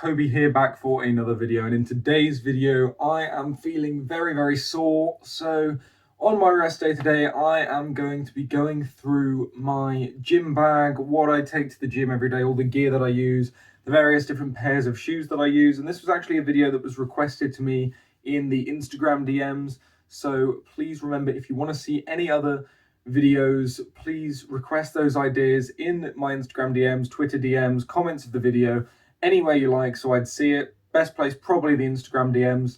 Toby here, back for another video, and in today's video I am feeling very sore. So on my rest day today I am going to be going through my gym bag, what I take to the gym every day, all the gear that I use, the various different pairs of shoes that I use. And this was actually a video that was requested to me in the Instagram DMs, so please remember, if you want to see any other videos, please request those ideas in my Instagram DMs, Twitter DMs, comments of the video, anywhere you like, so I'd see it. Best place, probably the Instagram DMs,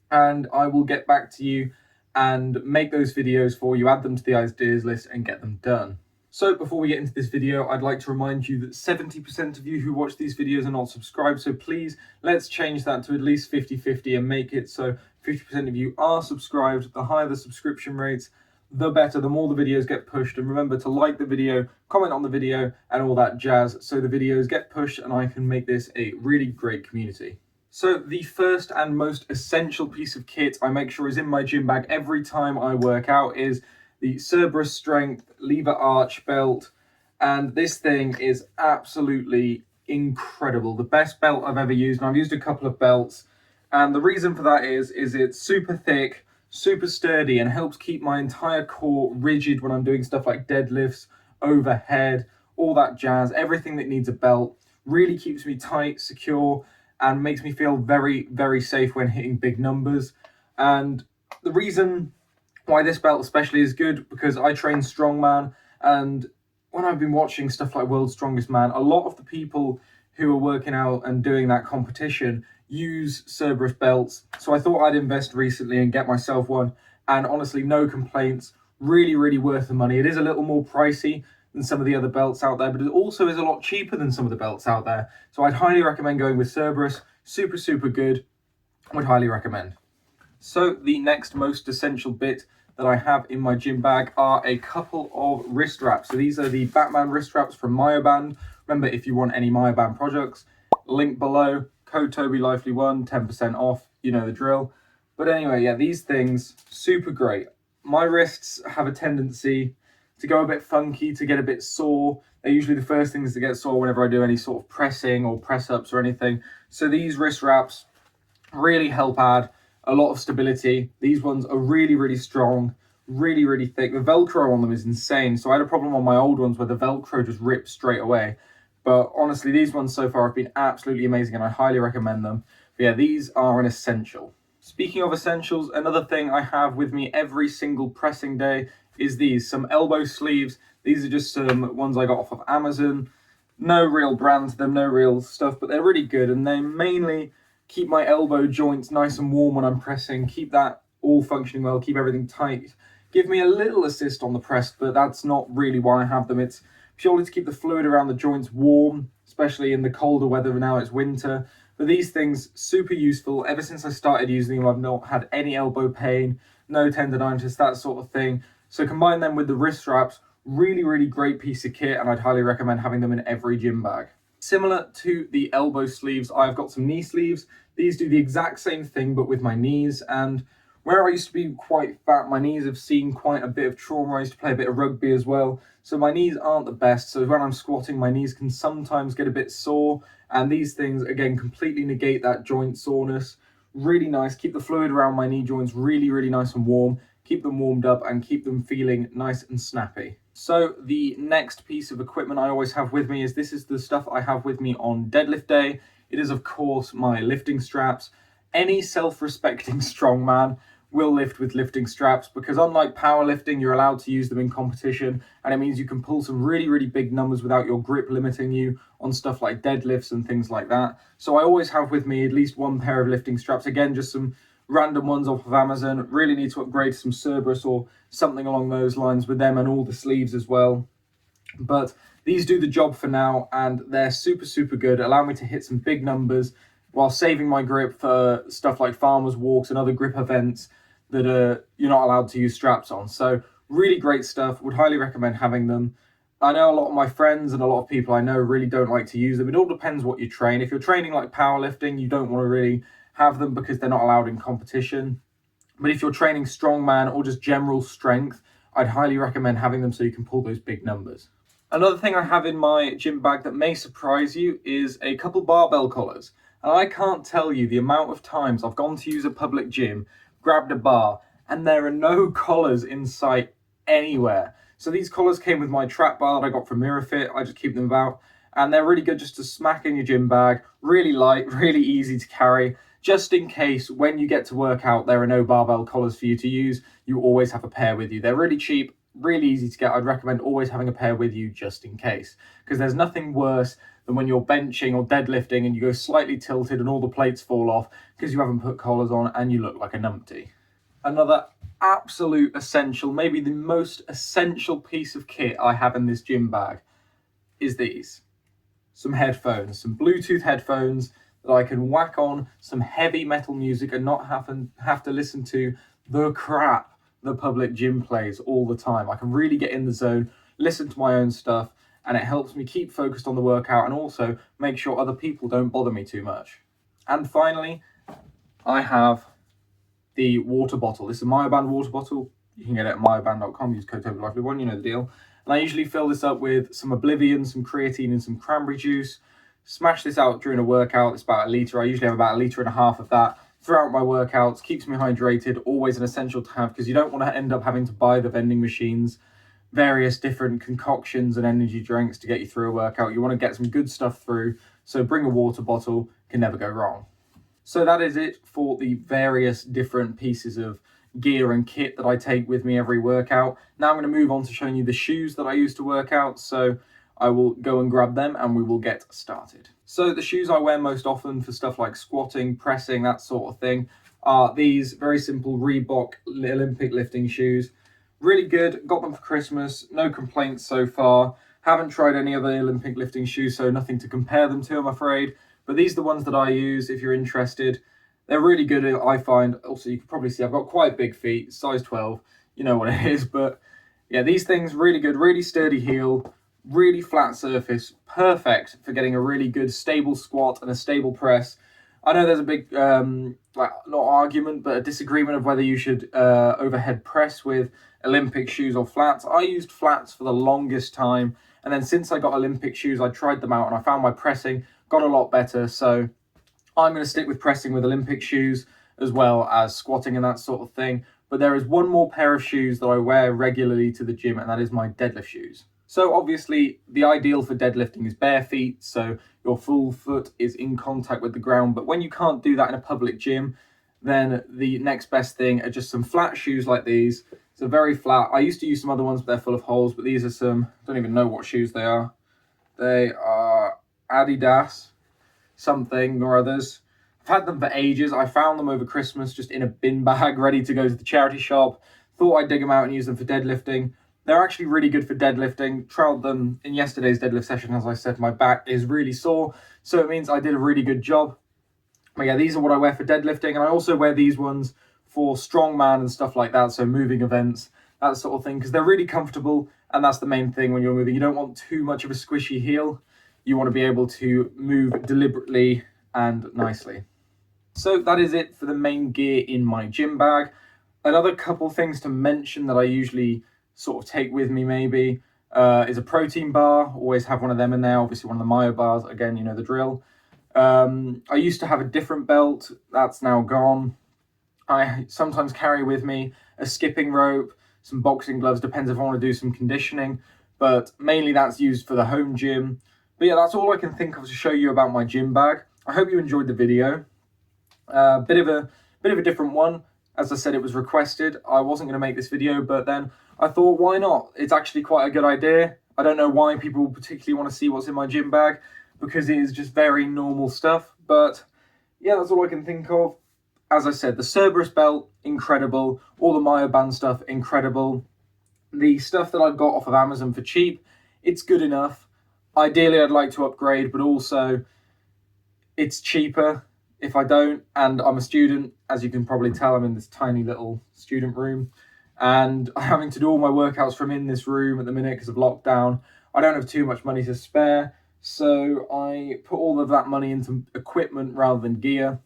and I will get back to you and make those videos for you, add them to the ideas list and get them done. So before we get into this video, I'd like to remind you that 70% of you who watch these videos are not subscribed, so please, let's change that to at least 50-50 and make it so 50% of you are subscribed. The higher the subscription rates, the better, the more the videos get pushed. And remember to like the video, comment on the video, and all that jazz, so the videos get pushed and I can make this a really great community. So the first and most essential piece of kit I make sure is in my gym bag every time I work out is the Cerberus Strength Lever Arch belt. And this thing is absolutely incredible. The best belt I've ever used, and I've used a couple of belts. And the reason for that is it's super thick, super sturdy, and helps keep my entire core rigid when I'm doing stuff like deadlifts, overhead, all that jazz. Everything that needs a belt really keeps me tight, secure, and makes me feel very safe when hitting big numbers. And the reason why this belt especially is good, because I train Strongman, and when I've been watching stuff like World's Strongest Man, a lot of the people who are working out and doing that competition use Cerberus belts. So I thought I'd invest recently and get myself one, and honestly, no complaints. Really worth the money. It is a little more pricey than some of the other belts out there, but it also is a lot cheaper than some of the belts out there. So I'd highly recommend going with Cerberus. Super good. Would highly recommend. So the next most essential bit that I have in my gym bag are a couple of wrist wraps. So these are the Batman wrist wraps from Myoband. Remember, if you want any Myoband products, link below, code TobyLively1, 10% off, you know the drill. But anyway, yeah, these things, super great. My wrists have a tendency to go a bit funky, to get a bit sore. They're usually the first things to get sore whenever I do any sort of pressing or press-ups or anything. So these wrist wraps really help add a lot of stability. These ones are really strong, really thick. The Velcro on them is insane. So I had a problem on my old ones where the Velcro just ripped straight away. But honestly, these ones so far have been absolutely amazing and I highly recommend them. But yeah, these are an essential. Speaking of essentials, another thing I have with me every single pressing day is some elbow sleeves. These are just some ones I got off of Amazon. No real brand to them, no real stuff, but they're really good, and they mainly keep my elbow joints nice and warm when I'm pressing, keep that all functioning well, keep everything tight. Give me a little assist on the press, but that's not really why I have them. It's purely to keep the fluid around the joints warm, especially in the colder weather. Now it's winter. But these things, super useful. Ever since I started using them, I've not had any elbow pain, no tendonitis, that sort of thing. So combine them with the wrist wraps, really great piece of kit, and I'd highly recommend having them in every gym bag. Similar to the elbow sleeves, I've got some knee sleeves. These do the exact same thing, but with my knees. And where I used to be quite fat, my knees have seen quite a bit of trauma. I used to play a bit of rugby as well. So my knees aren't the best. So when I'm squatting, my knees can sometimes get a bit sore. And these things, again, completely negate that joint soreness. Really nice. Keep the fluid around my knee joints really nice and warm. Keep them warmed up and keep them feeling nice and snappy. So the next piece of equipment I always have with me is the stuff I have with me on deadlift day. It is, of course, my lifting straps. Any self-respecting strongman will lift with lifting straps, because unlike powerlifting, you're allowed to use them in competition, and it means you can pull some really big numbers without your grip limiting you on stuff like deadlifts and things like that. So I always have with me at least one pair of lifting straps. Again, just some random ones off of Amazon. Really need to upgrade some Cerberus or something along those lines with them, and all the sleeves as well. But these do the job for now, and they're super good. Allow me to hit some big numbers while saving my grip for stuff like farmers walks and other grip events that you're not allowed to use straps on. So really great stuff. Would highly recommend having them. I know a lot of my friends and a lot of people I know really don't like to use them. It all depends what you train. If you're training like powerlifting, you don't want to really have them because they're not allowed in competition. But if you're training strongman or just general strength, I'd highly recommend having them so you can pull those big numbers. Another thing I have in my gym bag that may surprise you is a couple barbell collars. And I can't tell you the amount of times I've gone to use a public gym, grabbed a bar, and there are no collars in sight anywhere. So these collars came with my trap bar that I got from MirrorFit. I just keep them about, and they're really good just to smack in your gym bag. Really light, really easy to carry. Just in case when you get to work out there are no barbell collars for you to use, you always have a pair with you. They're really cheap, really easy to get. I'd recommend always having a pair with you just in case, because there's nothing worse than when you're benching or deadlifting and you go slightly tilted and all the plates fall off because you haven't put collars on and you look like a numpty. Another absolute essential, maybe the most essential piece of kit I have in this gym bag is these. Some headphones, some Bluetooth headphones that I can whack on some heavy metal music and not have to listen to the crap the public gym plays all the time. I can really get in the zone, listen to my own stuff, and it helps me keep focused on the workout and also make sure other people don't bother me too much. And finally, I have the water bottle. This is a Myoband water bottle. You can get it at myoband.com, use code TOBYLively1, you know the deal. And I usually fill this up with some Oblivion, some creatine, and some cranberry juice. Smash this out during a workout. It's about a litre. I usually have about 1.5 litres of that throughout my workouts. Keeps me hydrated, always an essential to have, because you don't want to end up having to buy the vending machines, various different concoctions and energy drinks to get you through a workout. You want to get some good stuff through, so bring a water bottle, can never go wrong. So that is it for the various different pieces of gear and kit that I take with me every workout. Now I'm going to move on to showing you the shoes that I use to work out, so I will go and grab them and we will get started. So the shoes I wear most often for stuff like squatting, pressing, that sort of thing, are these very simple Reebok Olympic lifting shoes. Really good, got them for Christmas, no complaints so far. Haven't tried any other Olympic lifting shoes, so nothing to compare them to, I'm afraid. But these are the ones that I use if you're interested. They're really good, I find. Also, you can probably see I've got quite big feet, size 12. You know what it is. But yeah, these things, really good, really sturdy heel, really flat surface, perfect for getting a really good stable squat and a stable press. I know there's a big, not argument, but a disagreement of whether you should overhead press with Olympic shoes or flats. I used flats for the longest time. And then since I got Olympic shoes, I tried them out and I found my pressing got a lot better. So I'm going to stick with pressing with Olympic shoes as well as squatting and that sort of thing. But there is one more pair of shoes that I wear regularly to the gym, and that is my deadlift shoes. So obviously the ideal for deadlifting is bare feet, so your full foot is in contact with the ground. But when you can't do that in a public gym, then the next best thing are just some flat shoes like these. So very flat. I used to use some other ones, but they're full of holes. But these are some, don't even know what shoes they are. They are Adidas something or others. I've had them for ages. I found them over Christmas just in a bin bag ready to go to the charity shop. Thought I'd dig them out and use them for deadlifting. They're actually really good for deadlifting. Trialed them in yesterday's deadlift session. As I said, my back is really sore, so it means I did a really good job. But yeah, these are what I wear for deadlifting, and I also wear these ones for strongman and stuff like that, so moving events, that sort of thing, because they're really comfortable, and that's the main thing when you're moving. You don't want too much of a squishy heel. You want to be able to move deliberately and nicely. So that is it for the main gear in my gym bag. Another couple things to mention that I usually sort of take with me maybe is a protein bar. Always have one of them in there. Obviously one of the Myo bars. Again, you know the drill. I used to have a different belt. That's now gone. I sometimes carry with me a skipping rope, some boxing gloves, depends if I want to do some conditioning, but mainly that's used for the home gym. But yeah, that's all I can think of to show you about my gym bag. I hope you enjoyed the video. Bit of a different one. As I said, it was requested. I wasn't going to make this video, but then I thought, why not? It's actually quite a good idea. I don't know why people particularly want to see what's in my gym bag, because it is just very normal stuff. But yeah, that's all I can think of. As I said, the Cerberus belt, incredible. All the Myoband stuff, incredible. The stuff that I got off of Amazon for cheap, it's good enough. Ideally, I'd like to upgrade, but also it's cheaper if I don't. And I'm a student, as you can probably tell, I'm in this tiny little student room. And I'm having to do all my workouts from in this room at the minute because of lockdown. I don't have too much money to spare, so I put all of that money into equipment rather than gear.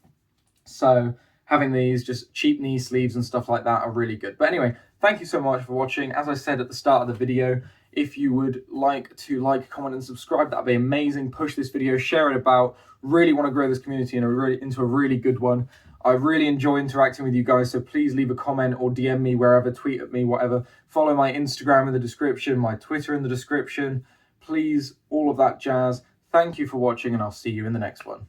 So having these just cheap knee sleeves and stuff like that are really good. But anyway, thank you so much for watching. As I said at the start of the video, If you would like to like, comment, and subscribe, that'd be amazing. Push this video, share it about. Really want to grow this community into a really good one. I really enjoy interacting with you guys, so please leave a comment or DM me wherever, tweet at me, whatever. Follow my Instagram in the description, my Twitter in the description. Please, all of that jazz. Thank you for watching, and I'll see you in the next one.